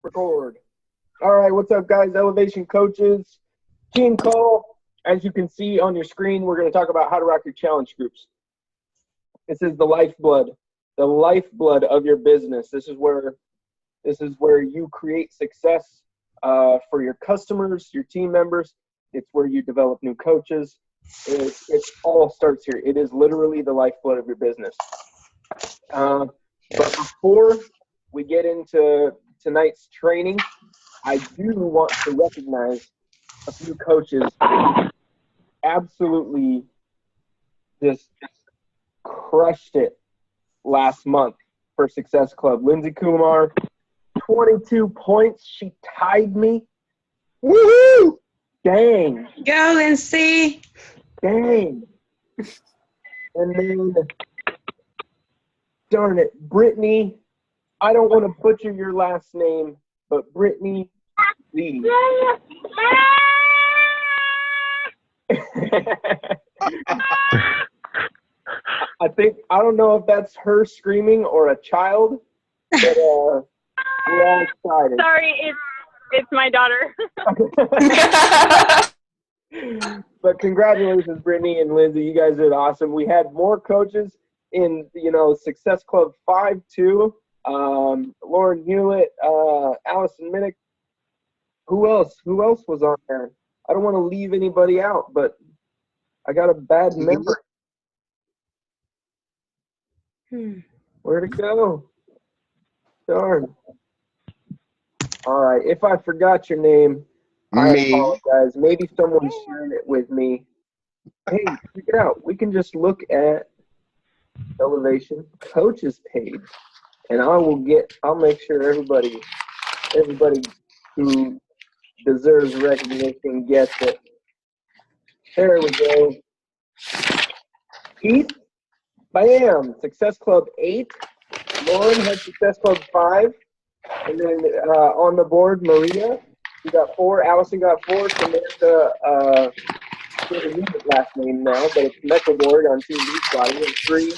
Record. All right, what's up, guys? Elevation Coaches, team call. As you can see on your screen, we're going to talk about how to rock your challenge groups. This is the lifeblood of your business. This is where you create success for your customers, your team members. It's where you develop new coaches. It all starts here. It is literally the lifeblood of your business. But before we get into tonight's training, I do want to recognize a few coaches absolutely just crushed it last month for Success Club. Lindsay Kumar, 22 points. She tied me. Woohoo! Dang. Go, Lindsay. Dang. And then, darn it, Brittany. I don't want to butcher your last name, but Brittany Lee. I don't know if that's her screaming or a child, but we're all excited. Sorry, it's my daughter. But congratulations, Brittany and Lindsay. You guys did awesome. We had more coaches in, Success Club 5 too. Lauren Hewlett, Allison Minnick. Who else was on there? I don't want to leave anybody out, but I got a bad memory. Where'd it go? Darn. All right. If I forgot your name, I apologize. Maybe someone shared it with me. Hey, check it out. We can just look at Elevation Coaches page, and I'll make sure everybody who deserves recognition gets it. There we go. Keith, bam, Success Club 8. Lauren has Success Club 5. And then on the board, Maria, you got 4. Allison got 4. Samantha, doesn't use his last name now, but it's Mecklenburg on Team Beachbody. And 3.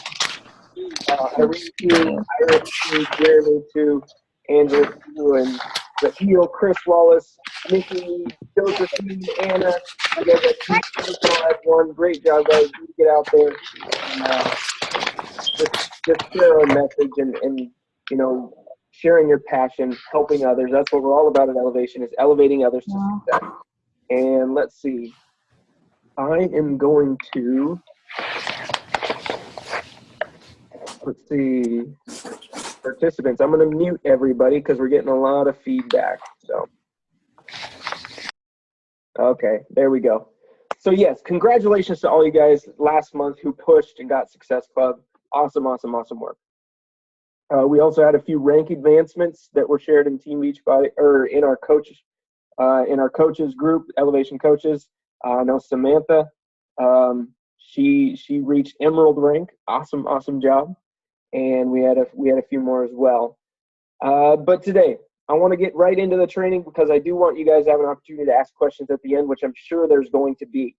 Irene 2, Iris 2, Jeremy 2, Angela 2, and Raheel, Chris Wallace, Nikki, Josephine, Anna. You guys have 1. Great job, guys. You get out there and just share our message and sharing your passion, helping others. That's what we're all about at Elevation, is elevating others to success. And let's see. I am going to, participants. I'm going to mute everybody because we're getting a lot of feedback. So, okay, there we go. So yes, congratulations to all you guys last month who pushed and got Success Club. Awesome work. We also had a few rank advancements that were shared in Team Beachbody, or in our coaches group, Elevation Coaches. I know Samantha, she reached Emerald rank. Awesome job. And we had a few more as well. But today, I want to get right into the training because I do want you guys to have an opportunity to ask questions at the end, which I'm sure there's going to be.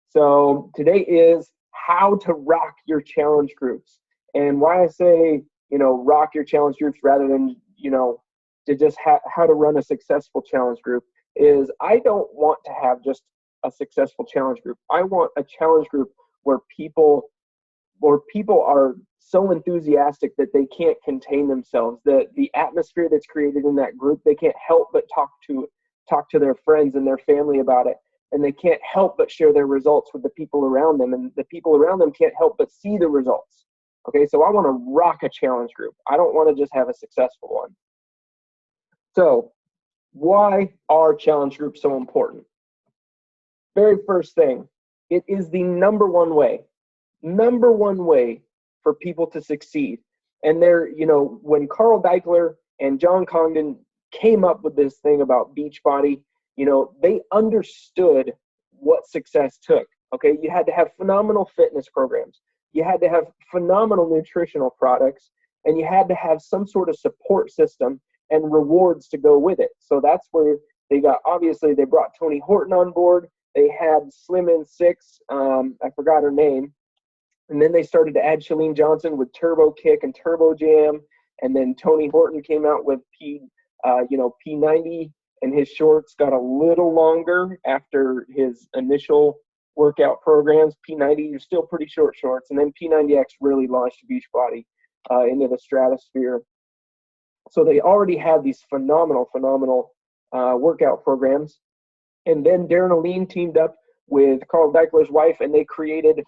So today is how to rock your challenge groups. And why I say, rock your challenge groups rather than, to just how to run a successful challenge group is I don't want to have just a successful challenge group. I want a challenge group where people are so enthusiastic that they can't contain themselves. The atmosphere that's created in that group, they can't help but talk to their friends and their family about it. And they can't help but share their results with the people around them. And the people around them can't help but see the results. Okay, so I want to rock a challenge group. I don't want to just have a successful one. So why are challenge groups so important? Very first thing, it is the number one way for people to succeed. And when Carl Deichler and John Congdon came up with this thing about Beachbody, they understood what success took. Okay, you had to have phenomenal fitness programs. You had to have phenomenal nutritional products, and you had to have some sort of support system and rewards to go with it. So that's where they brought Tony Horton on board. They had Slim in 6, I forgot her name. And then they started to add Chalene Johnson with Turbo Kick and Turbo Jam. And then Tony Horton came out with P90 and his shorts got a little longer after his initial workout programs. P90 are still pretty short shorts, and then P90X really launched Beachbody into the stratosphere. So they already had these phenomenal workout programs. And then Darren Aline teamed up with Carl Deichler's wife, and they created,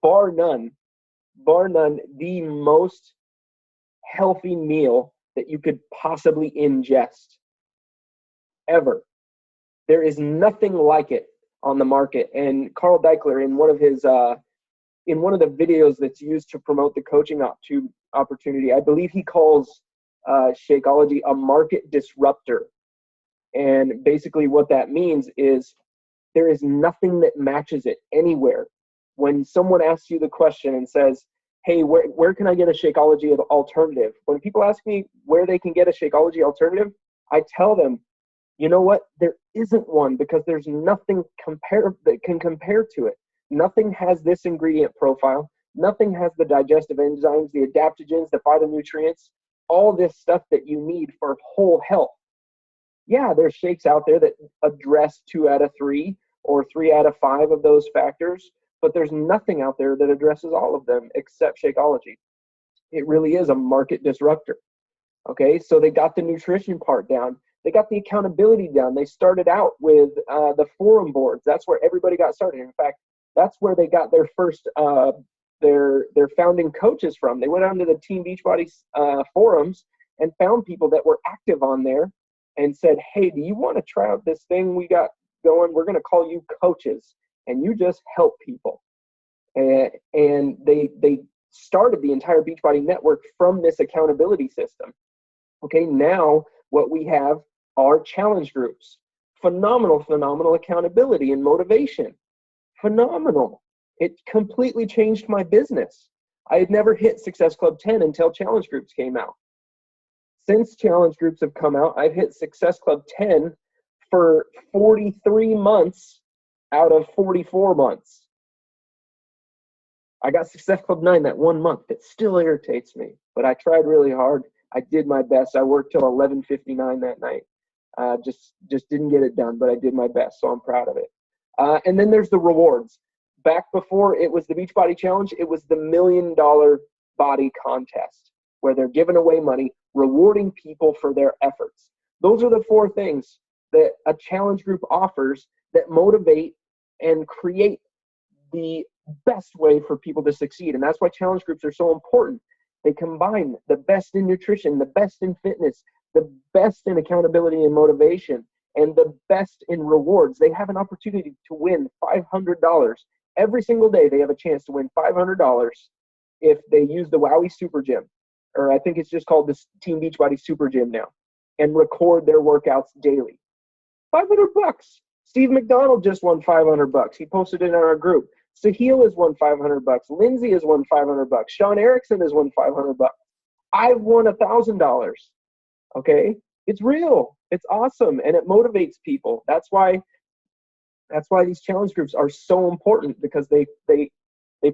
bar none, the most healthy meal that you could possibly ingest ever. There is nothing like it on the market. And Carl Deichler, in one of the videos that's used to promote the coaching opportunity, I believe he calls Shakeology a market disruptor. And basically what that means is there is nothing that matches it anywhere. When someone asks you the question and says, hey, where can I get a Shakeology alternative? When people ask me where they can get a Shakeology alternative, I tell them, you know what? There isn't one, because there's nothing that can compare to it. Nothing has this ingredient profile. Nothing has the digestive enzymes, the adaptogens, the phytonutrients, all this stuff that you need for whole health. Yeah, there's shakes out there that address 2 out of 3 or 3 out of 5 of those factors, but there's nothing out there that addresses all of them except Shakeology. It really is a market disruptor. Okay, so they got the nutrition part down. They got the accountability down. They started out with the forum boards. That's where everybody got started. In fact, that's where they got their first their founding coaches from. They went onto the Team Beachbody forums and found people that were active on there and said, hey, do you want to try out this thing we got going? We're going to call you coaches, and you just help people. And they started the entire Beachbody network from this accountability system. Okay, now what we have are challenge groups. Phenomenal accountability and motivation. Phenomenal. It completely changed my business. I had never hit Success Club 10 until challenge groups came out. Since challenge groups have come out, I've hit Success Club 10 for 43 months out of 44 months. I got Success Club 9 that 1 month. It still irritates me, but I tried really hard. I did my best. I worked till 11:59 that night. Just didn't get it done, but I did my best, so I'm proud of it. And then there's the rewards. Back before it was the Beachbody Challenge, it was the $1 million body contest, where they're giving away money, rewarding people for their efforts. Those are the 4 things that a challenge group offers that motivate and create the best way for people to succeed. And that's why challenge groups are so important. They combine the best in nutrition, the best in fitness, the best in accountability and motivation, and the best in rewards. They have an opportunity to win $500. Every single day they have a chance to win $500 if they use the Wowie Super Gym, or I think it's just called the Team Beachbody Super Gym now, and record their workouts daily. $500. Steve McDonald just won $500. He posted it in our group. Sahil has won $500. Lindsay has won $500. Sean Erickson has won $500. I've won $1,000. Okay, it's real. It's awesome, and it motivates people. That's why these challenge groups are so important, because they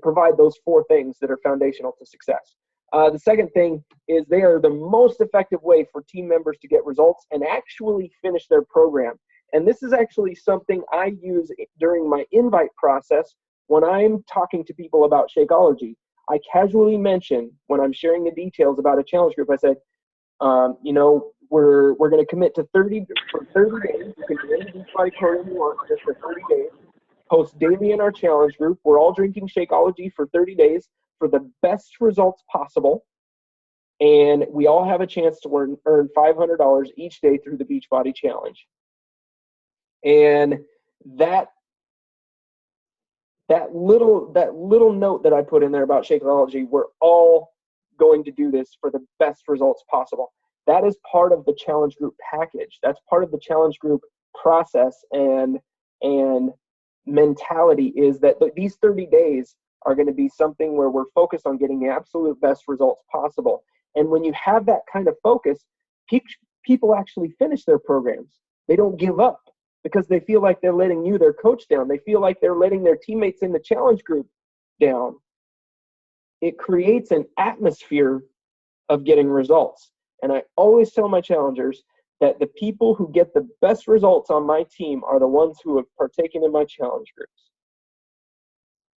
provide those 4 things that are foundational to success. The second thing is they are the most effective way for team members to get results and actually finish their program. And this is actually something I use during my invite process when I'm talking to people about Shakeology. I casually mention, when I'm sharing the details about a challenge group, I said, we're going to commit to 30 days. You can do any Beachbody program you want just for 30 days. Post daily in our challenge group. We're all drinking Shakeology for 30 days for the best results possible. And we all have a chance to earn $500 each day through the Beachbody Challenge. And that little note that I put in there about Shakeology, we're all going to do this for the best results possible. That is part of the challenge group package. That's part of the challenge group process and mentality, is that these 30 days are going to be something where we're focused on getting the absolute best results possible. And when you have that kind of focus, people actually finish their programs. They don't give up because they feel like they're letting you, their coach, down. They feel like they're letting their teammates in the challenge group down. It creates an atmosphere of getting results. And I always tell my challengers that the people who get the best results on my team are the ones who have partaken in my challenge groups.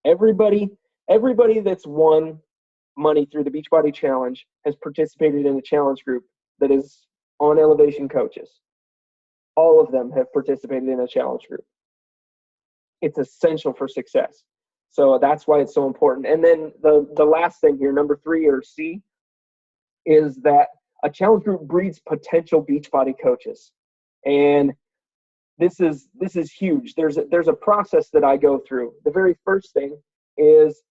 Everybody that's won money through the Beachbody Challenge has participated in a challenge group that is on Elevation Coaches. All of them have participated in a challenge group. It's essential for success. So that's why it's so important. And then the last thing here, number 3 or C, is that a challenge group breeds potential Beachbody coaches. And this is huge. There's a process that I go through. The very first thing is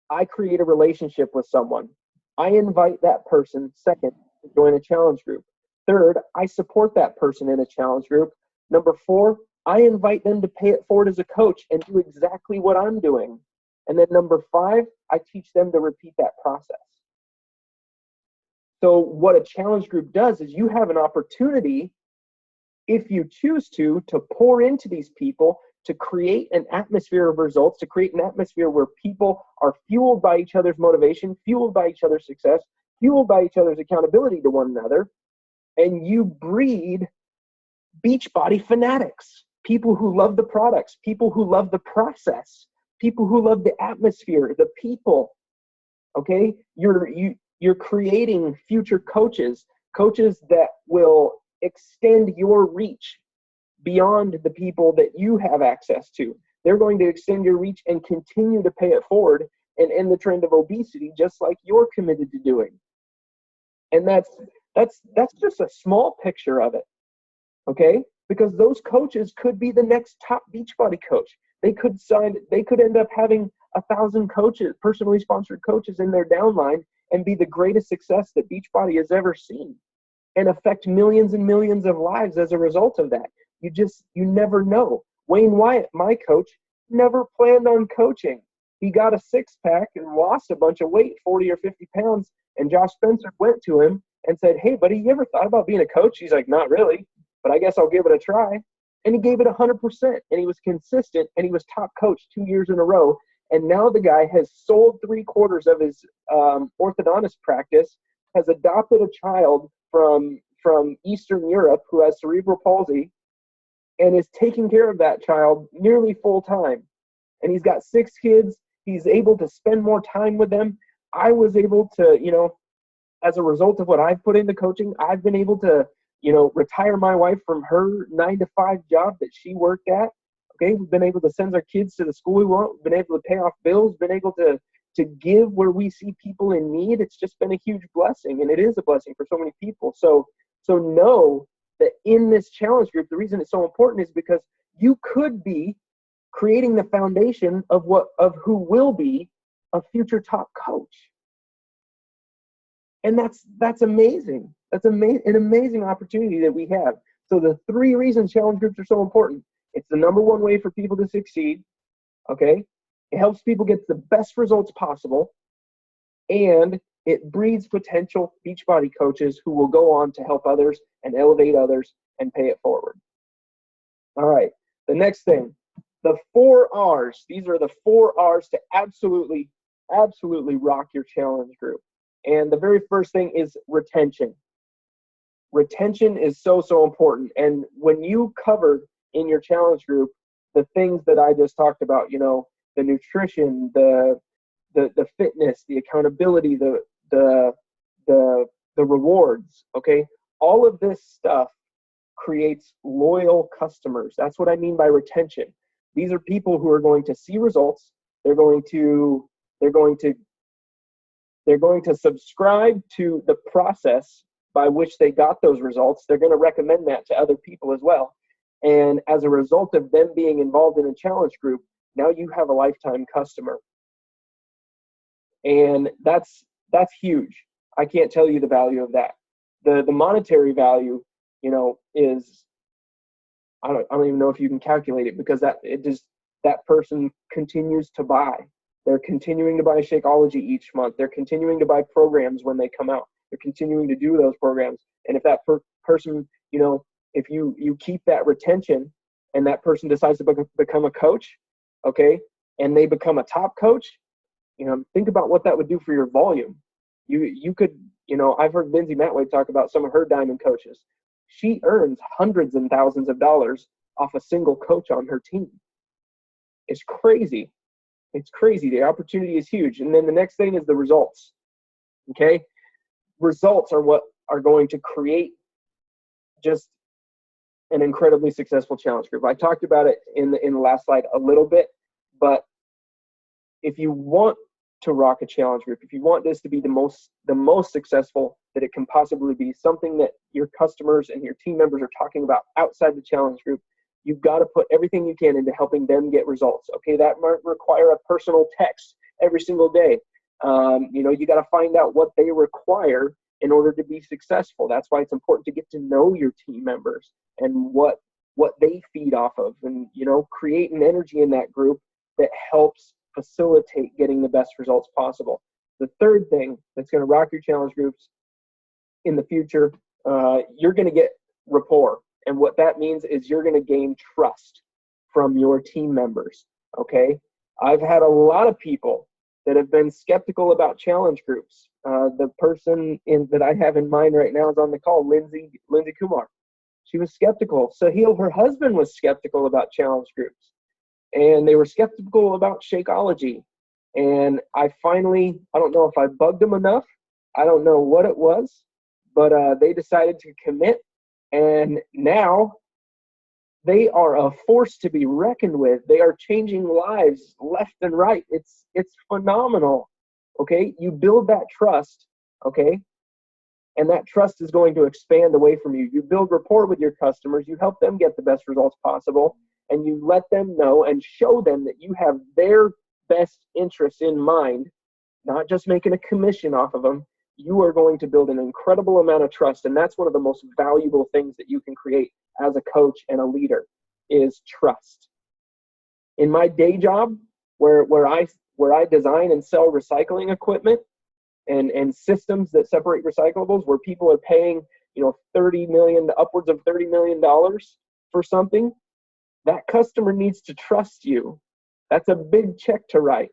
I create a relationship with someone. I invite that person, second, to join a challenge group. Third, I support that person in a challenge group. Number 4, I invite them to pay it forward as a coach and do exactly what I'm doing. And then number 5, I teach them to repeat that process. So what a challenge group does is you have an opportunity, if you choose to pour into these people, to create an atmosphere of results, to create an atmosphere where people are fueled by each other's motivation, fueled by each other's success, fueled by each other's accountability to one another, and you breed Beachbody fanatics, people who love the products, people who love the process, people who love the atmosphere, the people. Okay, you're creating future coaches that will extend your reach beyond the people that you have access to. They're going to extend your reach and continue to pay it forward and end the trend of obesity, just like you're committed to doing. And that's just a small picture of it, okay? Because those coaches could be the next top Beachbody coach. They could end up having 1,000 coaches, personally sponsored coaches in their downline, and be the greatest success that Beachbody has ever seen, and affect millions and millions of lives as a result of that. You never know. Wayne Wyatt, my coach, never planned on coaching. He got a 6-pack and lost a bunch of weight, 40 or 50 pounds, and Josh Spencer went to him and said, "Hey, buddy, you ever thought about being a coach?" He's like, "Not really, but I guess I'll give it a try." And he gave it 100%, and he was consistent, and he was top coach 2 years in a row. And now the guy has sold 3/4 of his orthodontist practice, has adopted a child from Eastern Europe who has cerebral palsy, and is taking care of that child nearly full time. And he's got 6 kids. He's able to spend more time with them. I was able to, as a result of what I've put into coaching, I've been able to, retire my wife from her 9-to-5 job that she worked at. Okay, we've been able to send our kids to the school we want. We've been able to pay off bills, been able to give where we see people in need. It's just been a huge blessing, and it is a blessing for so many people. So know that in this challenge group, the reason it's so important is because you could be creating the foundation of who will be a future top coach. And that's amazing. That's an amazing opportunity that we have. So the 3 reasons challenge groups are so important. It's the number 1 way for people to succeed. Okay? It helps people get the best results possible. And it breeds potential Beachbody coaches who will go on to help others and elevate others and pay it forward. All right. The next thing, the 4 R's. These are the 4 R's to absolutely rock your challenge group. And the very first thing is retention. Retention is so important. And when you covered in your challenge group the things that I just talked about, the nutrition, the fitness, the accountability, the rewards, okay? All of this stuff creates loyal customers. That's what I mean by retention. These are people who are going to see results. They're going to subscribe to the process by which they got those results. They're going to recommend that to other people as well. And as a result of them being involved in a challenge group, now you have a lifetime customer. And that's huge. I can't tell you the value of that. The monetary value, is I don't even know if you can calculate it, because that person continues to buy. They're continuing to buy Shakeology each month. They're continuing to buy programs when they come out. They're continuing to do those programs. And if that person, if you keep that retention and that person decides to become a coach, okay, and they become a top coach, think about what that would do for your volume. You could, I've heard Lindsay Matway talk about some of her diamond coaches. She earns hundreds and thousands of dollars off a single coach on her team. It's crazy. It's crazy. The opportunity is huge. And then the next thing is the results. Okay? Results are what are going to create just an incredibly successful challenge group. I talked about it in the last slide a little bit, but if you want to rock a challenge group, if you want this to be the most successful that it can possibly be, something that your customers and your team members are talking about outside the challenge group, you've got to put everything you can into helping them get results. Okay, that might require a personal text every single day. You got to find out what they require in order to be successful. That's why it's important to get to know your team members and what they feed off of, and create an energy in that group that helps facilitate getting the best results possible. The third thing that's going to rock your challenge groups in the future, you're going to get rapport. And what that means is you're going to gain trust from your team members. Okay? I've had a lot of people that have been skeptical about challenge groups. The person that I have in mind right now is on the call, Lindsay Kumar. She was skeptical. Sahil, her husband, was skeptical about challenge groups. And they were skeptical about Shakeology. And I don't know if I bugged them enough. I don't know what it was, but they decided to commit. And now they are a force to be reckoned with. They are changing lives left and right. It's phenomenal. Okay, you build that trust. Okay, and that trust is going to expand away from you. You build rapport with your customers. You help them get the best results possible, and you let them know and show them that you have their best interests in mind, not just making a commission off of them. You are going to build an incredible amount of trust, and that's one of the most valuable things that you can create as a coach and a leader is trust. In my day job, where I design and sell recycling equipment and systems that separate recyclables, where people are paying upwards of $30 million for something, that customer needs to trust you. That's a big check to write.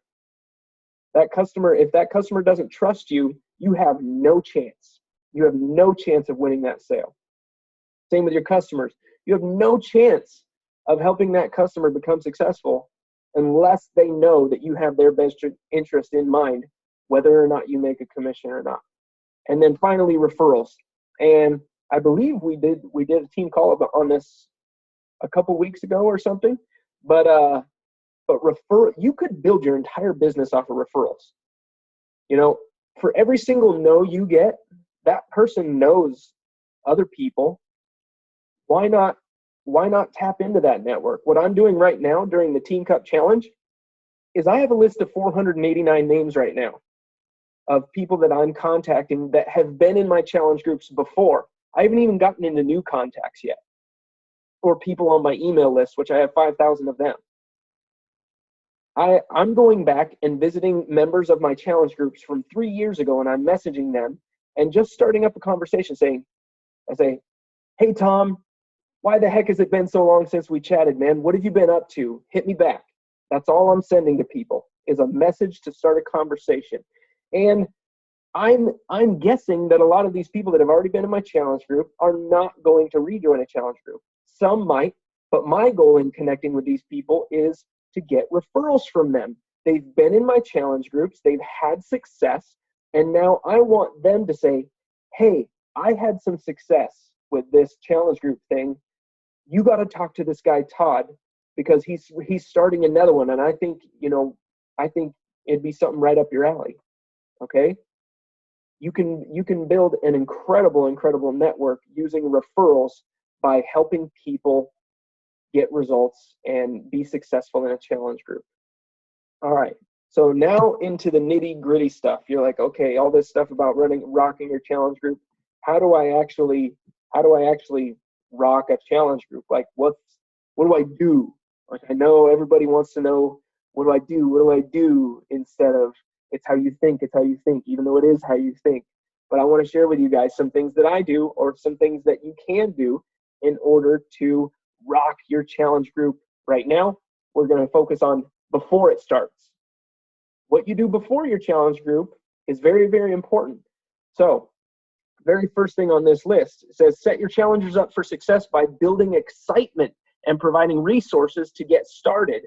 If that customer doesn't trust you, you have no chance. You have no chance of winning that sale. Same with your customers. You have no chance of helping that customer become successful unless they know that you have their best interest in mind, whether or not you make a commission or not. And then finally, referrals. And I believe we did a team call on this a couple weeks ago or something. But you could build your entire business off of referrals. For every single no you get, that person knows other people. Why not tap into that network? What I'm doing right now during the Team Cup Challenge is I have a list of 489 names right now of people that I'm contacting that have been in my challenge groups before. I haven't even gotten into new contacts yet, or people on my email list, which I have 5,000 of them. I'm going back and visiting members of my challenge groups from 3 years ago, and I'm messaging them and just starting up a conversation I say, hey, Tom, why the heck has it been so long since we chatted, man? What have you been up to? Hit me back. That's all I'm sending to people is a message to start a conversation. And I'm guessing that a lot of these people that have already been in my challenge group are not going to rejoin a challenge group. Some might, but my goal in connecting with these people is to get referrals from them. They've been in my challenge groups, they've had success, and now I want them to say, hey, I had some success with this challenge group thing. You got to talk to this guy Todd, because he's starting another one, and I think it'd be something right up your alley. Okay? You can build an incredible network using referrals by helping people get results and be successful in a challenge group. All right. So now into the nitty-gritty stuff. You're like, okay, all this stuff about rocking your challenge group. How do I actually rock a challenge group? Like, what do I do? Like, I know everybody wants to know, what do I do? What do I do? Instead of, it's how you think, even though it is how you think. But I want to share with you guys some things that I do, or some things that you can do in order to rock your challenge group. Right now, we're going to focus on before it starts. What you do before your challenge group is very, very important. So very first thing on this list says set your challengers up for success by building excitement and providing resources to get started.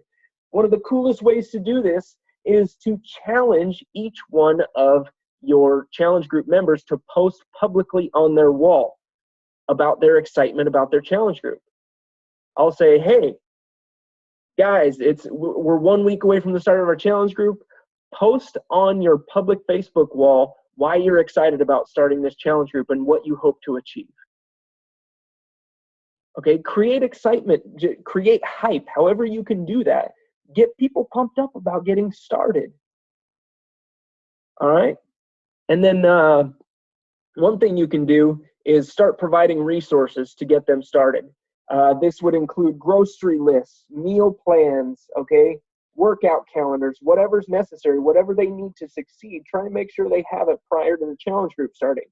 One of the coolest ways to do this is to challenge each one of your challenge group members to post publicly on their wall about their excitement about their challenge group. I'll say, hey, guys, we're 1 week away from the start of our challenge group. Post on your public Facebook wall why you're excited about starting this challenge group and what you hope to achieve. Okay, create excitement, create hype, however you can do that. Get people pumped up about getting started. All right, and then one thing you can do is start providing resources to get them started. This would include grocery lists, meal plans, okay, workout calendars, whatever's necessary, whatever they need to succeed. Try and make sure they have it prior to the challenge group starting.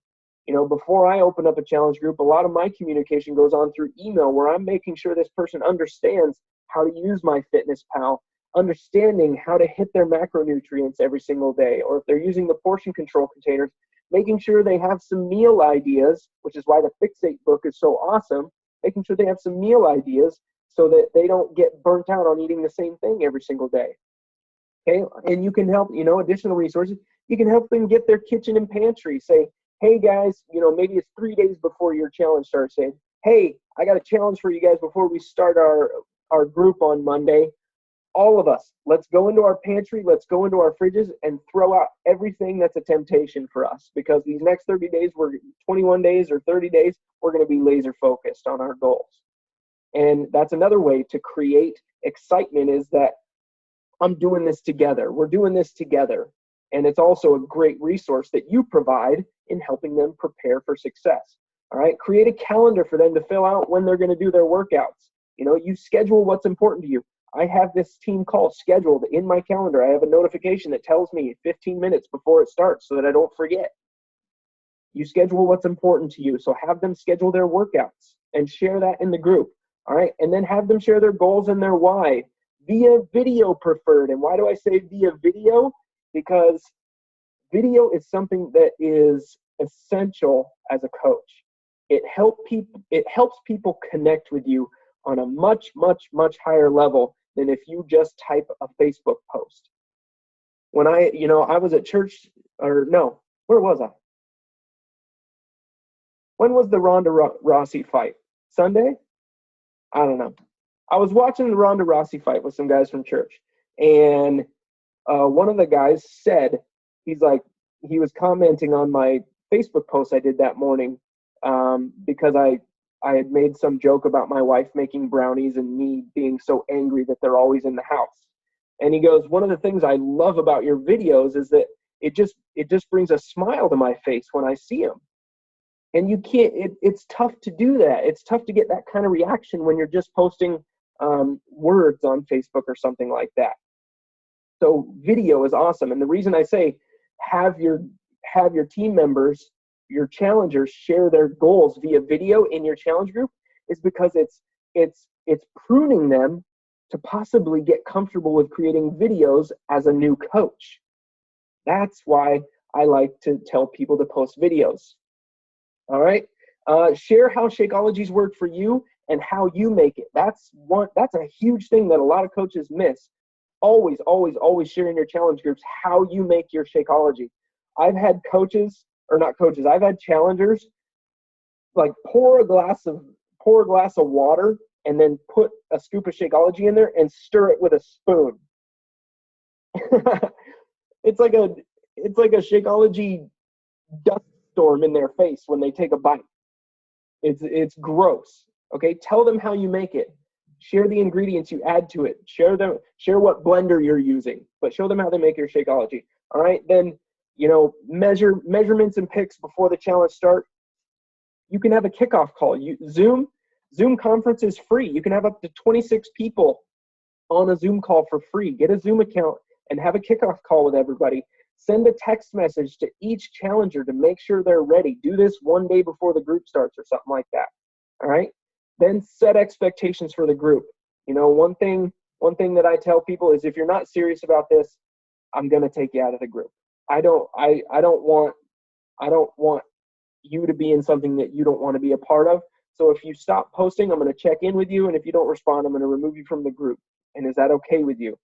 You know, before I open up a challenge group, a lot of my communication goes on through email, where I'm making sure this person understands how to use MyFitnessPal, understanding how to hit their macronutrients every single day, or if they're using the portion control containers, making sure they have some meal ideas, which is why the Fixate book is so awesome, making sure they have some meal ideas so that they don't get burnt out on eating the same thing every single day. Okay, and you can help, you know, additional resources. You can help them get their kitchen and pantry. Say, hey guys, you know, maybe it's 3 days before your challenge starts. Saying, hey, I got a challenge for you guys before we start our group on Monday. All of us, let's go into our pantry, let's go into our fridges and throw out everything that's a temptation for us, because these next 30 days, 21 days or 30 days, we're going to be laser focused on our goals. And that's another way to create excitement, is that I'm doing this together. We're doing this together. And it's also a great resource that you provide in helping them prepare for success. All right, create a calendar for them to fill out when they're going to do their workouts. You know, you schedule what's important to you. I have this team call scheduled in my calendar. I have a notification that tells me 15 minutes before it starts so that I don't forget. You schedule what's important to you. So have them schedule their workouts and share that in the group. All right, and then have them share their goals and their why via video preferred. And why do I say via video? Because video is something that is essential as a coach. It helps people connect with you on a much, much, much higher level than if you just type a Facebook post. When I was at church, or no, where was I? When was the Ronda Rousey fight? Sunday? I don't know. I was watching the Ronda Rousey fight with some guys from church, and one of the guys said, he was commenting on my Facebook post I did that morning, because I had made some joke about my wife making brownies and me being so angry that they're always in the house. And he goes, one of the things I love about your videos is that it just brings a smile to my face when I see them. And you can't, it's tough to do that. It's tough to get that kind of reaction when you're just posting words on Facebook or something like that. So video is awesome. And the reason I say have your team members, your challengers, share their goals via video in your challenge group is because it's pruning them to possibly get comfortable with creating videos as a new coach. That's why I like to tell people to post videos. All right. Share how Shakeologies work for you and how you make it. That's a huge thing that a lot of coaches miss. Always, always, always share in your challenge groups how you make your Shakeology. I've had I've had challengers like pour a glass of water and then put a scoop of Shakeology in there and stir it with a spoon. It's like a Shakeology dust storm in their face when they take a bite. It's gross. Okay, tell them how you make it. Share the ingredients you add to it. Share what blender you're using, but show them how they make your Shakeology. All right, then measurements and picks before the challenge start. You can have a kickoff call. Zoom conference is free. You can have up to 26 people on a Zoom call for free. Get a Zoom account and have a kickoff call with everybody. Send a text message to each challenger to make sure they're ready. Do this one day before the group starts or something like that. All right. Then set expectations for the group. One thing that I tell people is if you're not serious about this, I'm going to take you out of the group. I don't want you to be in something that you don't want to be a part of. So if you stop posting, I'm going to check in with you, and if you don't respond, I'm going to remove you from the group. And is that okay with you?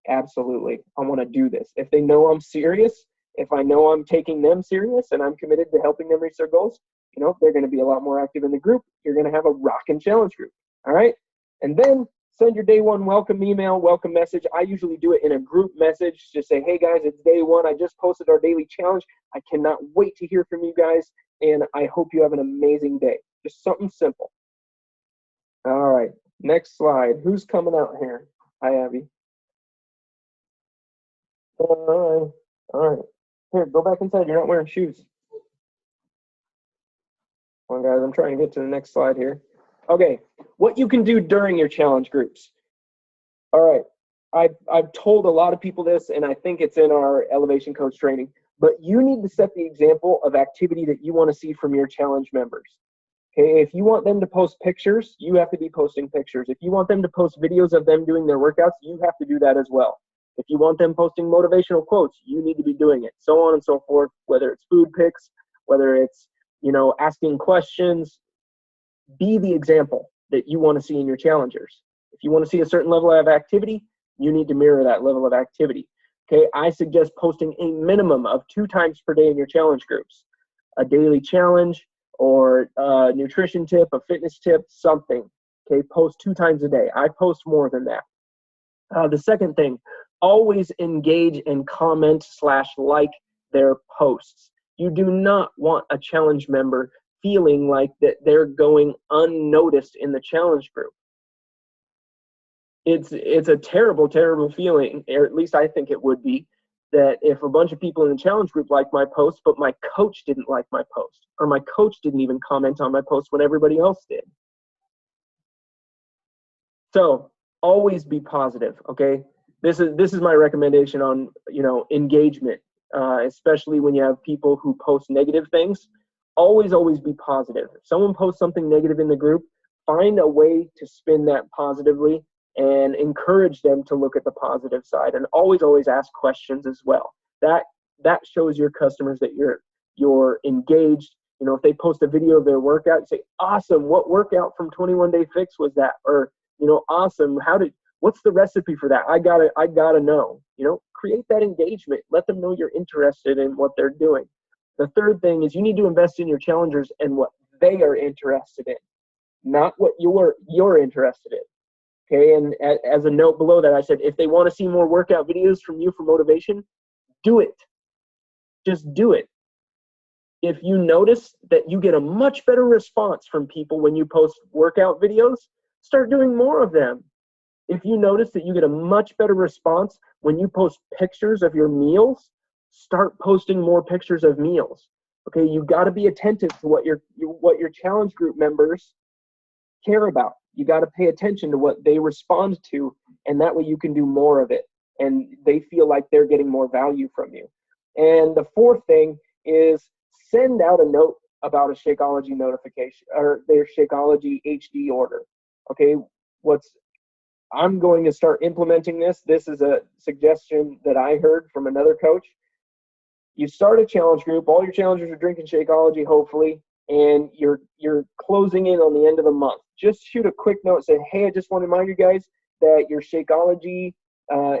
Absolutely. I want to do this. If they know I'm serious, if I know I'm taking them serious and I'm committed to helping them reach their goals, they're going to be a lot more active in the group. You're going to have a rockin' challenge group. All right. And then send your day one welcome email, welcome message. I usually do it in a group message. Just say, hey guys, it's day one. I just posted our daily challenge. I cannot wait to hear from you guys. And I hope you have an amazing day. Just something simple. All right. Next slide. Who's coming out here? Hi, Abby. All right. Here, go back inside. You're not wearing shoes. Come on, guys. I'm trying to get to the next slide here. Okay. What you can do during your challenge groups. All right. I've told a lot of people this, and I think it's in our Elevation Coach training, but you need to set the example of activity that you want to see from your challenge members. Okay. If you want them to post pictures, you have to be posting pictures. If you want them to post videos of them doing their workouts, you have to do that as well. If you want them posting motivational quotes, you need to be doing it, so on and so forth, whether it's food pics, whether it's, asking questions. Be the example that you want to see in your challengers. If you want to see a certain level of activity, you need to mirror that level of activity. Okay, I suggest posting a minimum of 2 times per day in your challenge groups. A daily challenge or a nutrition tip, a fitness tip, something. Okay, post 2 times a day. I post more than that. The second thing, always engage and comment / like their posts. You do not want a challenge member feeling like that they're going unnoticed in the challenge group. It's a terrible, terrible feeling, or at least I think it would be, that if a bunch of people in the challenge group like my post, but my coach didn't like my post, or my coach didn't even comment on my post when everybody else did. So always be positive, okay? This is my recommendation on, engagement, especially when you have people who post negative things. Always be positive. If someone posts something negative in the group, find a way to spin that positively and encourage them to look at the positive side, and always ask questions as well. That shows your customers that you're engaged. If they post a video of their workout, say, awesome, what workout from 21 Day Fix was that? Or, awesome, what's the recipe for that? I gotta know. Create that engagement. Let them know you're interested in what they're doing. The third thing is you need to invest in your challengers and what they are interested in, not what you're interested in. Okay, and as a note below that, I said, if they want to see more workout videos from you for motivation, do it. Just do it. If you notice that you get a much better response from people when you post workout videos, start doing more of them. If you notice that you get a much better response when you post pictures of your meals, start posting more pictures of meals. Okay, you got to be attentive to what your challenge group members care about. You got to pay attention to what they respond to, and that way you can do more of it, and they feel like they're getting more value from you. And the fourth thing is send out a note about a Shakeology notification or their Shakeology HD order. Okay, I'm going to start implementing this. This is a suggestion that I heard from another coach. You start a challenge group. All your challengers are drinking Shakeology, hopefully, and you're closing in on the end of the month. Just shoot a quick note saying, hey, I just want to remind you guys that your Shakeology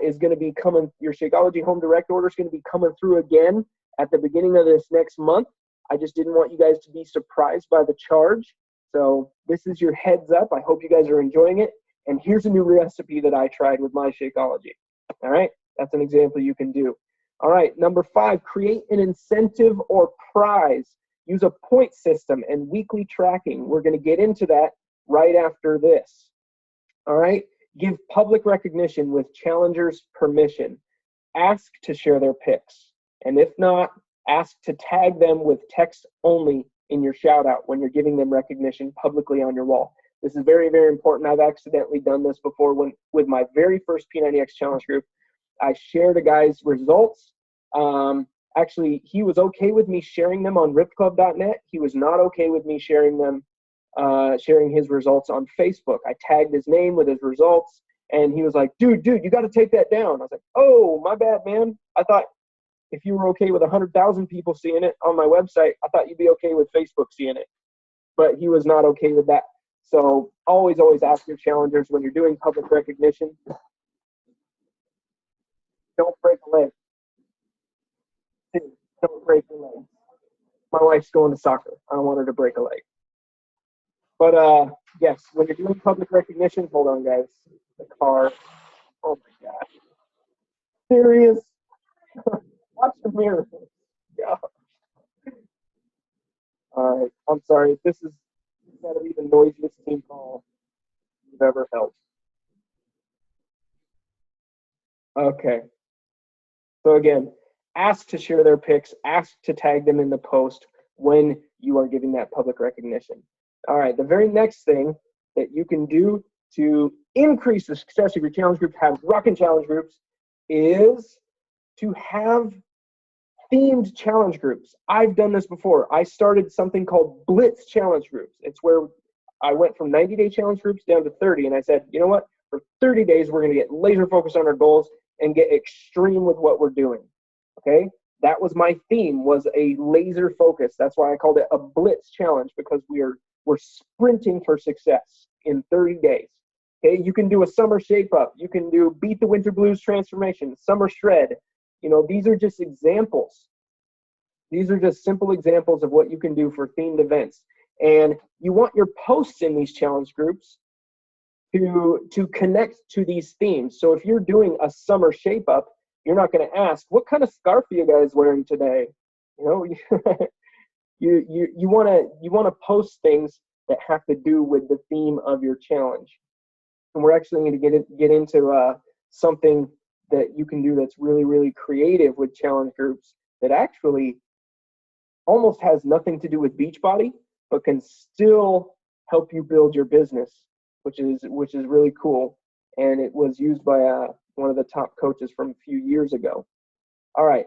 is going to be coming. Your Shakeology Home Direct order is going to be coming through again at the beginning of this next month. I just didn't want you guys to be surprised by the charge. So this is your heads up. I hope you guys are enjoying it. And here's a new recipe that I tried with my Shakeology. All right, that's an example you can do. All right, number 5, create an incentive or prize. Use a point system and weekly tracking. We're going to get into that right after this. All right, give public recognition with challengers' permission. Ask to share their pics. And if not, ask to tag them with text only in your shout out when you're giving them recognition publicly on your wall. This is very, very important. I've accidentally done this before with my very first P90X challenge group. I shared a guy's results. Actually, he was okay with me sharing them on rippedclub.net. He was not okay with me sharing his results on Facebook. I tagged his name with his results, and he was like, dude, you got to take that down. I was like, oh, my bad, man. I thought if you were okay with 100,000 people seeing it on my website, I thought you'd be okay with Facebook seeing it. But he was not okay with that. So always ask your challengers when you're doing public recognition, don't break a leg. Don't break your leg. My wife's going to soccer. I don't want her to break a leg. But yes, when you're doing public recognition, hold on, guys. The car. Oh my gosh. Serious. Watch the mirror. Yeah. All right. I'm sorry. This is got to be the noisiest team call you've ever held. Okay. So again, ask to share their pics. Ask to tag them in the post when you are giving that public recognition. All right. The very next thing that you can do to increase the success of your challenge groups, have rockin' challenge groups, is to have themed challenge groups. I've done this before. I started something called Blitz challenge groups. It's where I went from 90-day challenge groups down to 30, and I said, you know what? For 30 days, we're going to get laser focused on our goals and get extreme with what we're doing. Okay? That was my theme, was a laser focus. That's why I called it a Blitz challenge, because we're sprinting for success in 30 days. Okay? You can do a summer shape up. You can do beat the winter blues transformation, summer shred. You know, these are just examples. These are just simple examples of what you can do for themed events. And you want your posts in these challenge groups to connect to these themes. So if you're doing a summer shape up, you're not going to ask, what kind of scarf are you guys wearing today? You know, you want to post things that have to do with the theme of your challenge. And we're actually going to get into something that you can do that's really, really creative with challenge groups that actually almost has nothing to do with Beachbody, but can still help you build your business, which is really cool. And it was used by one of the top coaches from a few years ago. All right,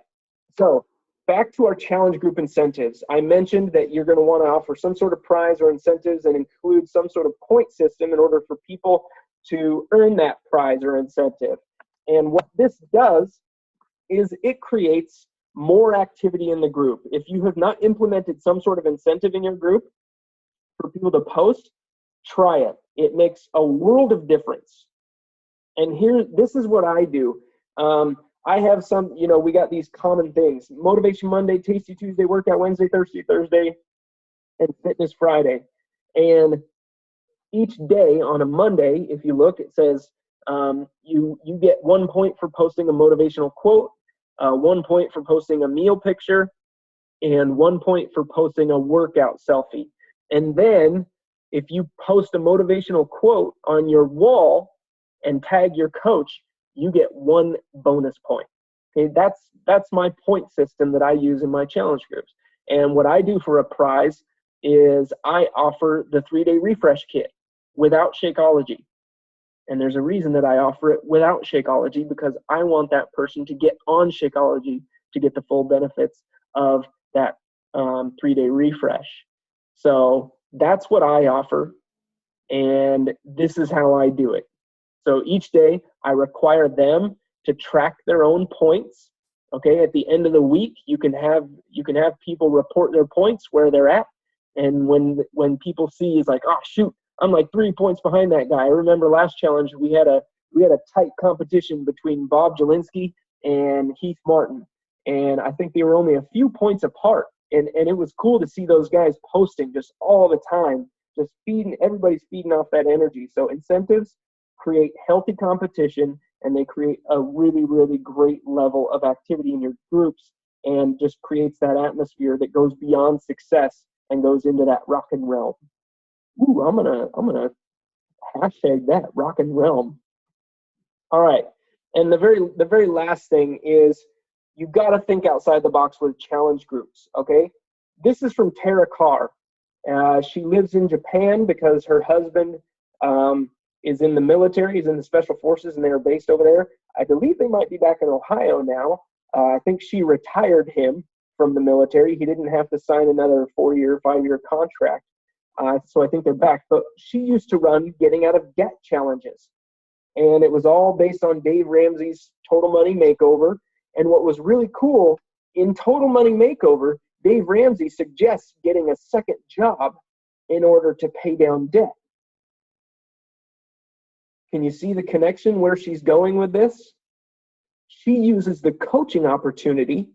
so back to our challenge group incentives. I mentioned that you're going to want to offer some sort of prize or incentives and include some sort of point system in order for people to earn that prize or incentive. And what this does is it creates more activity in the group. If you have not implemented some sort of incentive in your group for people to post, try it. It makes a world of difference. And here, this is what I do. I have some, you know, we got these common things: Motivation Monday, Tasty Tuesday, Workout Wednesday, Thursday, and Fitness Friday. And each day on a Monday, if you look, it says you get 1 point for posting a motivational quote, 1 point for posting a meal picture, and 1 point for posting a workout selfie. And then if you post a motivational quote on your wall and tag your coach, you get 1 bonus point. Okay, that's my point system that I use in my challenge groups. And what I do for a prize is I offer the 3-day refresh kit without Shakeology. And there's a reason that I offer it without Shakeology, because I want that person to get on Shakeology to get the full benefits of that 3-day refresh. So that's what I offer, and this is how I do it. So each day I require them to track their own points. Okay, at the end of the week, you can have people report their points, where they're at, and when people see, it's like, oh shoot, I'm like 3 points behind that guy. I remember last challenge we had a tight competition between Bob Jelinski and Heath Martin, and I think they were only a few points apart. And it was cool to see those guys posting just all the time, just everybody's feeding off that energy. So incentives create healthy competition, and they create a really, really great level of activity in your groups, and just creates that atmosphere that goes beyond success and goes into that rockin' realm. Ooh, I'm gonna hashtag that, rockin' realm. All right, and the very last thing is, you got to think outside the box with challenge groups. Okay, this is from Tara Carr. She lives in Japan because her husband is in the military. He's in the special forces, and they are based over there. I believe they might be back in Ohio now. I think she retired him from the military. He didn't have to sign another 4-year, 5-year contract. So I think they're back. But she used to run getting out of debt challenges, and it was all based on Dave Ramsey's Total Money Makeover. And what was really cool in Total Money Makeover, Dave Ramsey suggests getting a second job in order to pay down debt. Can you see the connection where she's going with this? She uses the coaching opportunity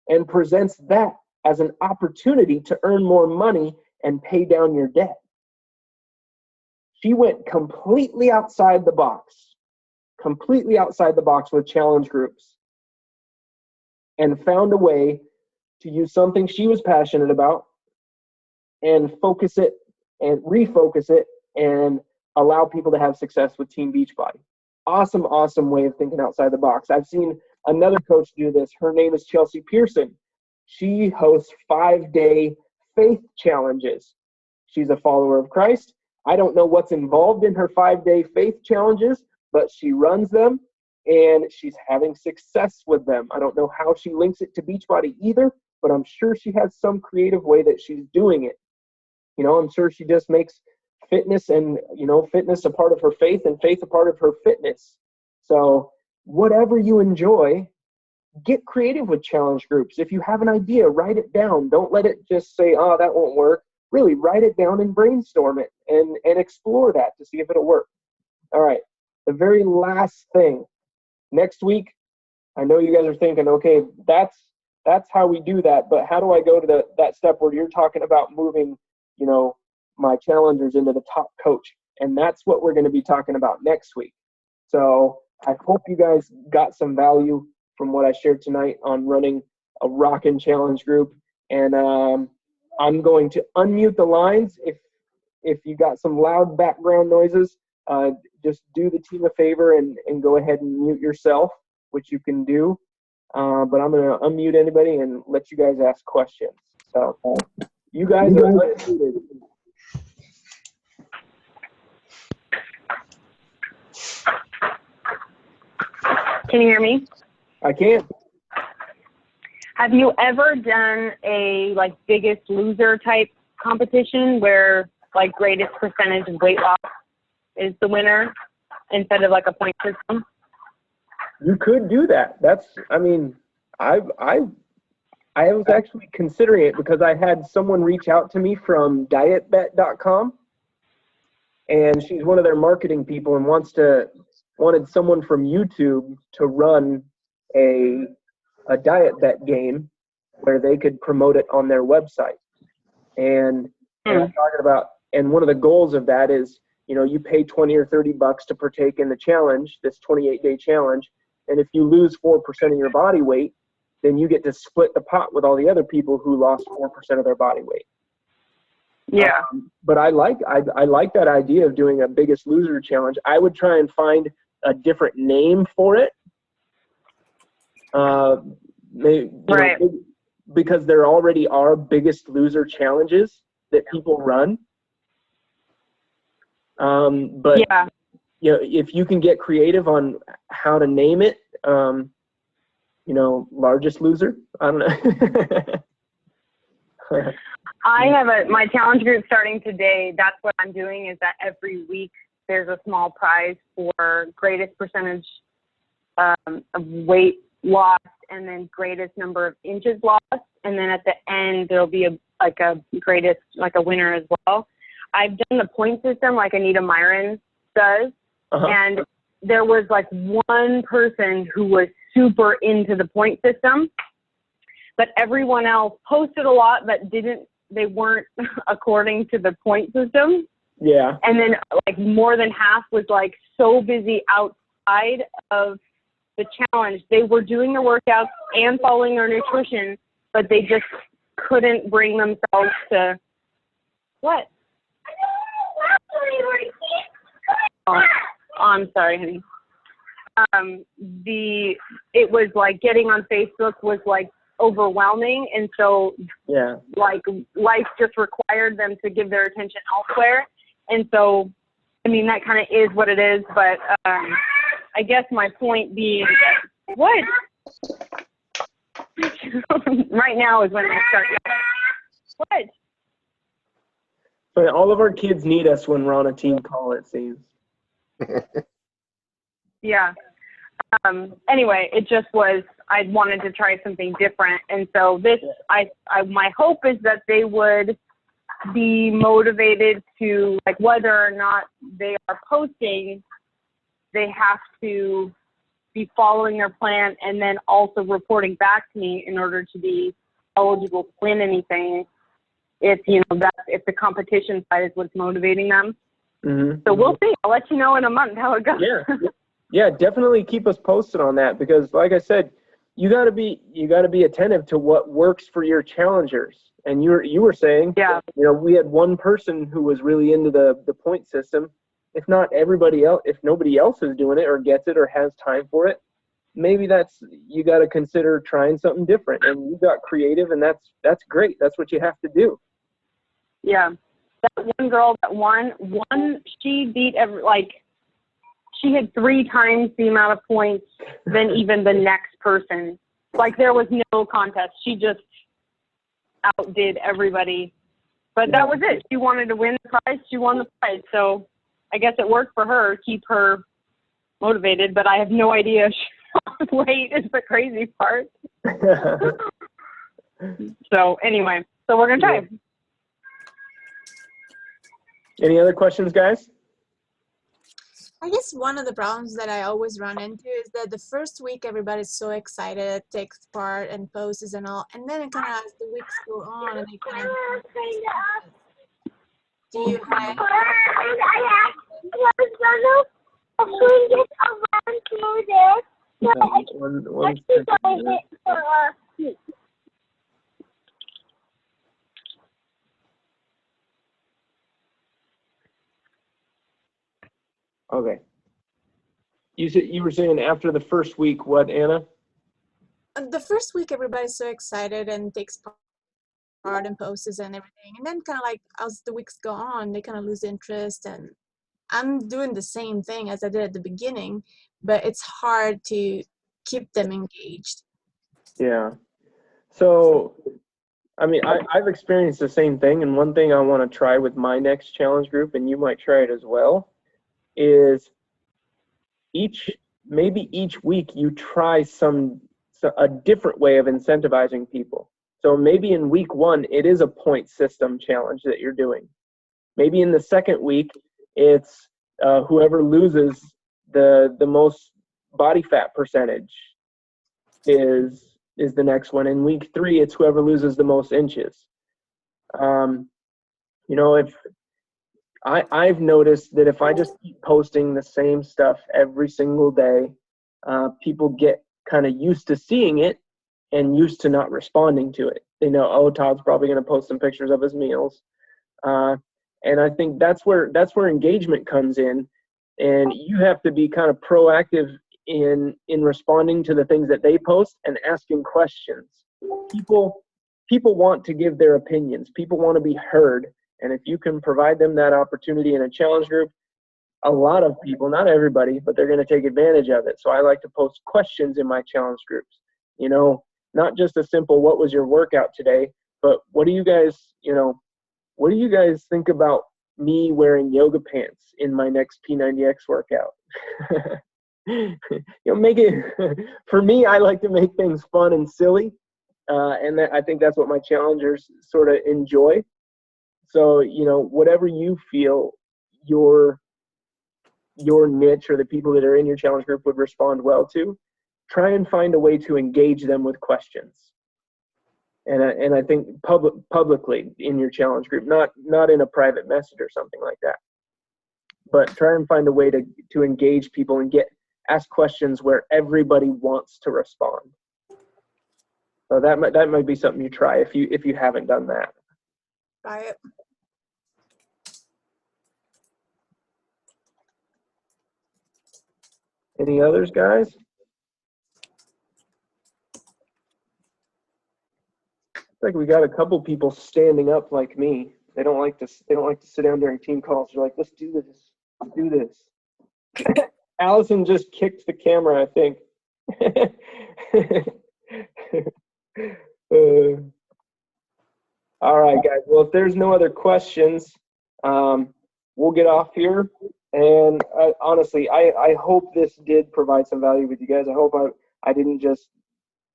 and presents that as an opportunity to earn more money and pay down your debt. She went completely outside the box with challenge groups, and found a way to use something she was passionate about and focus it and refocus it and allow people to have success with Team Beachbody. Awesome, awesome way of thinking outside the box. I've seen another coach do this. Her name is Chelsea Pearson. She hosts 5-day faith challenges. She's a follower of Christ. I don't know what's involved in her 5-day faith challenges, but she runs them and she's having success with them. I don't know how she links it to Beachbody either, but I'm sure she has some creative way that she's doing it. You know, I'm sure she just makes fitness and, you know, fitness a part of her faith and faith a part of her fitness. So whatever you enjoy, get creative with challenge groups. If you have an idea, write it down. Don't let it just say, oh, that won't work. Really write it down and brainstorm it and explore that to see if it'll work. All right, the very last thing. Next week, I know you guys are thinking, okay, that's how we do that, but how do I go to that step where you're talking about moving, you know, my challengers into the top coach? And that's what we're going to be talking about next week. So I hope you guys got some value from what I shared tonight on running a rockin' challenge group. And I'm going to unmute the lines. If you got some loud background noises, just do the team a favor and go ahead and mute yourself, which you can do. But I'm going to unmute anybody and let you guys ask questions. So you guys are unmuted. Can you hear me? I can. Have you ever done a like Biggest Loser type competition where like greatest percentage of weight loss is the winner instead of like a point system? You could do that. I was actually considering it because I had someone reach out to me from dietbet.com, and she's one of their marketing people and wanted someone from YouTube to run a diet bet game where they could promote it on their website. And I'm talking about, and one of the goals of that is, you know, you pay $20 or $30 to partake in the challenge, this 28-day challenge. And if you lose 4% of your body weight, then you get to split the pot with all the other people who lost 4% of their body weight. Yeah. But I like that idea of doing a Biggest Loser challenge. I would try and find a different name for it. Right. Because there already are Biggest Loser challenges that people run. But yeah, you know, if you can get creative on how to name it, you know, Largest Loser, I don't know. I have my challenge group starting today. That's what I'm doing is that every week there's a small prize for greatest percentage of weight loss and then greatest number of inches lost. And then at the end, there'll be a greatest, like a winner as well. I've done the point system like Anita Myron does. And there was like one person who was super into the point system, but everyone else posted a lot, but they weren't according to the point system. Yeah. And then like more than half was like so busy outside of the challenge. They were doing the workouts and following their nutrition, but they just couldn't bring themselves to what? Oh, I'm sorry, honey. It was like getting on Facebook was like overwhelming, and so yeah, like life just required them to give their attention elsewhere. And so, I mean, that kind of is what it is. But I guess my point being, what? Right now is when they start. What? But all of our kids need us when we're on a team call, it seems. Yeah. Anyway, it just was, I wanted to try something different. And so this, my hope is that they would be motivated to, like, whether or not they are posting, they have to be following their plan and then also reporting back to me in order to be eligible to win anything. If, if the competition side is what's motivating them. Mm-hmm. So we'll see. I'll let you know in a month how it goes. Yeah, definitely keep us posted on that, because like I said, you got to be attentive to what works for your challengers. And you were saying, we had one person who was really into the point system. If not everybody else, if nobody else is doing it or gets it or has time for it, maybe you got to consider trying something different. And you got creative, and that's great. That's what you have to do. Yeah. That one girl that won, she beat she had 3 times the amount of points than even the next person. Like, there was no contest. She just outdid everybody. But that was it. She wanted to win the prize. She won the prize. So I guess it worked for her, keep her motivated, but I have no idea. Weight is the crazy part. So anyway, we're going to try. Any other questions, guys? I guess one of the problems that I always run into is that the first week everybody's so excited, takes part and poses and all, and then it kind of as the weeks go on and they kind of do you have one second. Okay. You were saying after the first week, what, Anna? The first week everybody's so excited and takes part and poses and everything, and then kind of like as the weeks go on, they kind of lose interest. And I'm doing the same thing as I did at the beginning, but it's hard to keep them engaged. Yeah. So, I mean, I've experienced the same thing, and one thing I want to try with my next challenge group, and you might try it as well, is maybe each week you try a different way of incentivizing people. So maybe in week 1 it is a point system challenge that you're doing. Maybe in the second week it's whoever loses the most body fat percentage is the next one. In week 3 it's whoever loses the most inches. If I've noticed that if I just keep posting the same stuff every single day, people get kind of used to seeing it and used to not responding to it. They know, oh, Todd's probably going to post some pictures of his meals. And I think that's where engagement comes in. And you have to be kind of proactive in responding to the things that they post and asking questions. People want to give their opinions. People want to be heard. And if you can provide them that opportunity in a challenge group, a lot of people, not everybody, but they're going to take advantage of it. So I like to post questions in my challenge groups. Not just a simple, what was your workout today, but what do you guys think about me wearing yoga pants in my next P90X workout? Make it, for me, I like to make things fun and silly. And I think that's what my challengers sort of enjoy. So, whatever you feel your niche or the people that are in your challenge group would respond well to, try and find a way to engage them with questions. And I think publicly in your challenge group, not in a private message or something like that, but try and find a way to engage people and ask questions where everybody wants to respond. So that might be something you try if you haven't done that. Try it. Any others, guys? It's like we got a couple people standing up like me. They don't like to sit down during team calls. They're like, let's do this. Let's do this. Allison just kicked the camera, I think. All right, guys. Well, if there's no other questions, we'll get off here. And honestly, I hope this did provide some value with you guys. I hope I didn't just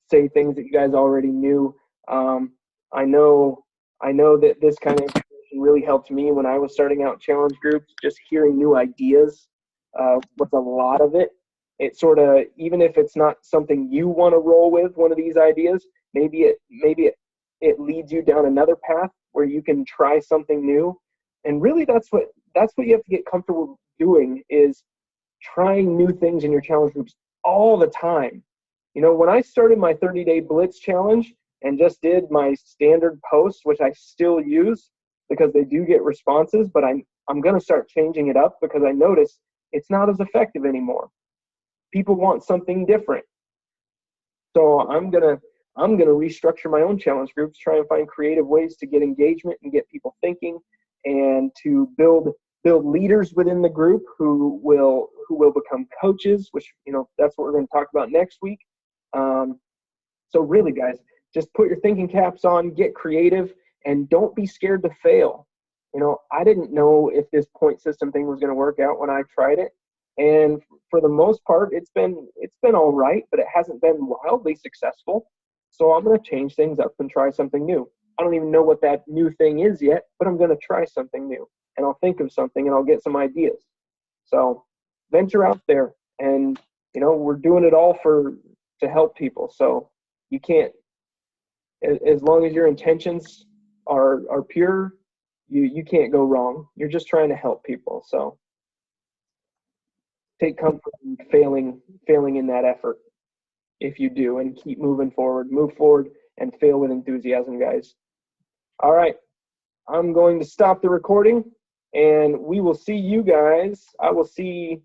say things that you guys already knew. I know that this kind of information really helped me when I was starting out challenge groups. Just hearing new ideas was a lot of it. It sort of, even if it's not something you want to roll with, one of these ideas, maybe it leads you down another path where you can try something new. And really, that's what you have to get comfortable doing, is trying new things in your challenge groups all the time. You know, when I started my 30-day blitz challenge and just did my standard posts, which I still use because they do get responses, but I'm going to start changing it up because I notice it's not as effective anymore. People want something different. So I'm gonna restructure my own challenge groups, try and find creative ways to get engagement and get people thinking, and to build leaders within the group who will become coaches, which, you know, that's what we're going to talk about next week. So really, guys, just put your thinking caps on, get creative, and don't be scared to fail. You know, I didn't know if this point system thing was going to work out when I tried it, and for the most part, it's been all right, but it hasn't been wildly successful. So I'm going to change things up and try something new. I don't even know what that new thing is yet, but I'm going to try something new, and I'll think of something and I'll get some ideas. So venture out there, and, you know, we're doing it all to help people. So you can't, as long as your intentions are pure, you can't go wrong. You're just trying to help people. So take comfort in failing in that effort if you do, and keep moving forward. Move forward and fail with enthusiasm, guys. All right, I'm going to stop the recording, and we will see you guys. I'll see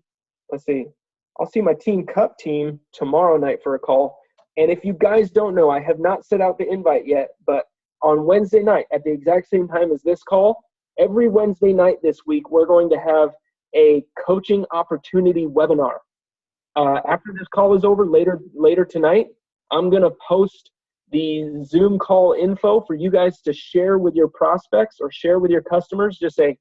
my Team Cup team tomorrow night for a call. And if you guys don't know, I have not set out the invite yet, but on Wednesday night at the exact same time as this call, every Wednesday night this week, we're going to have a coaching opportunity webinar. After this call is over later tonight, I'm going to post the Zoom call info for you guys to share with your prospects or share with your customers. Just say,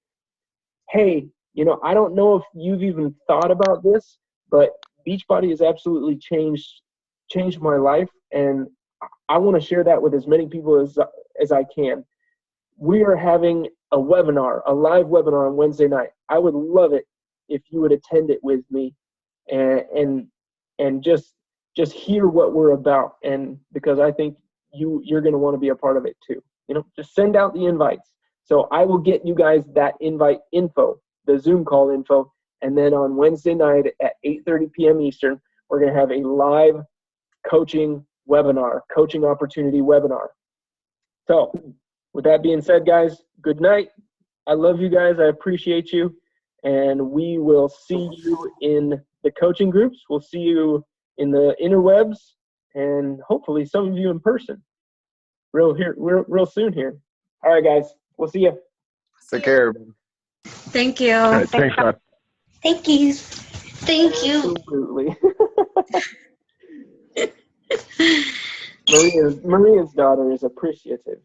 hey, you know, I don't know if you've even thought about this, but Beachbody has absolutely changed my life, and I want to share that with as many people as I can. We are having a webinar, a live webinar on Wednesday night. I would love it if you would attend it with me and just hear what we're about, and because I think you're going to want to be a part of it too. You know, just send out the invites. So I will get you guys that invite info, the Zoom call info, and then on Wednesday night at 8:30 p.m. Eastern, we're going to have a live coaching webinar, coaching opportunity webinar. So with that being said, guys, good night. I love you guys. I appreciate you. And we will see you in the coaching groups. We'll see you in the interwebs, and hopefully some of you in person real soon here. All right, guys. We'll see you. Take care. Thank you. All right, thanks, Todd. Thank you. Thank you. Absolutely. Maria's daughter is appreciative.